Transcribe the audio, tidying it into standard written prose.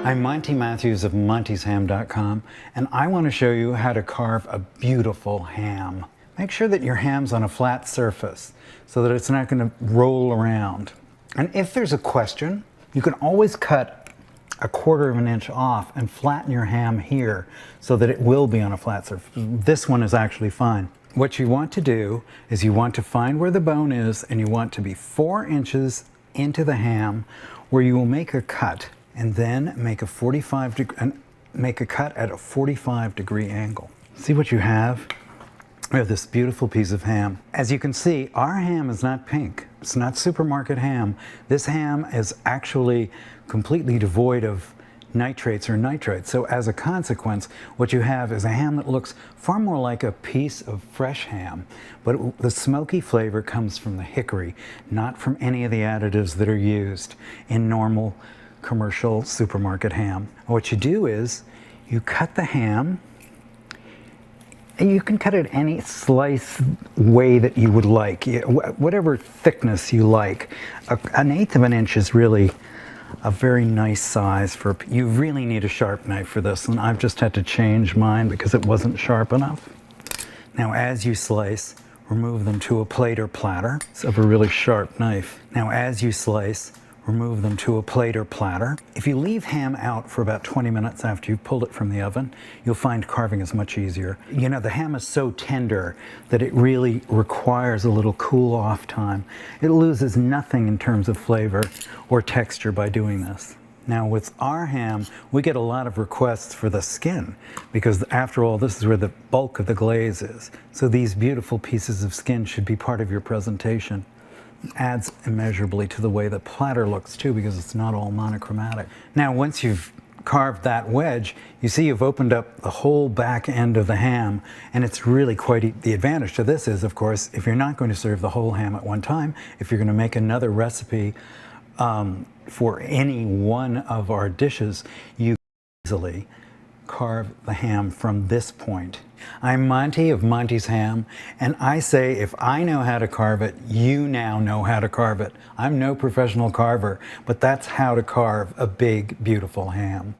I'm Monty Matthews of montysham.com, and I want to show you how to carve a beautiful ham. Make sure that your ham's on a flat surface so that it's not going to roll around. And if there's a question, you can always cut 1/4 inch off and flatten your ham here so that it will be on a flat surface. This one is actually fine. What you want to do is you want to find where the bone is, and you want to be 4 inches into the ham where you will make a cut, and then make a cut at a 45-degree angle. See what you have? We have this beautiful piece of ham. As you can see, our ham is not pink. It's not supermarket ham. This ham is actually completely devoid of nitrates or nitrites. So as a consequence, what you have is a ham that looks far more like a piece of fresh ham, but the smoky flavor comes from the hickory, not from any of the additives that are used in normal commercial supermarket ham. What you do is you cut the ham, and you can cut it any slice way that you would like, whatever thickness you like. 1/8 of an inch is really a very nice size for, you really need a sharp knife for this, and I've just had to change mine because it wasn't sharp enough. Now as you slice, remove them to a plate or platter. So have a really sharp knife. Now as you slice, remove them to a plate or platter. If you leave ham out for about 20 minutes after you've pulled it from the oven, you'll find carving is much easier. You know, the ham is so tender that it really requires a little cool off time. It loses nothing in terms of flavor or texture by doing this. Now with our ham, we get a lot of requests for the skin because after all, this is where the bulk of the glaze is. So these beautiful pieces of skin should be part of your presentation. Adds immeasurably to the way the platter looks too, because it's not all monochromatic. Now once you've carved that wedge, you see you've opened up the whole back end of the ham, and it's really quite the advantage to this is, of course, if you're not going to serve the whole ham at one time, if you're going to make another recipe for any one of our dishes, you easily carve the ham from this point. I'm Monty of Monty's Ham, and I say if I know how to carve it, you now know how to carve it. I'm no professional carver, but that's how to carve a big, beautiful ham.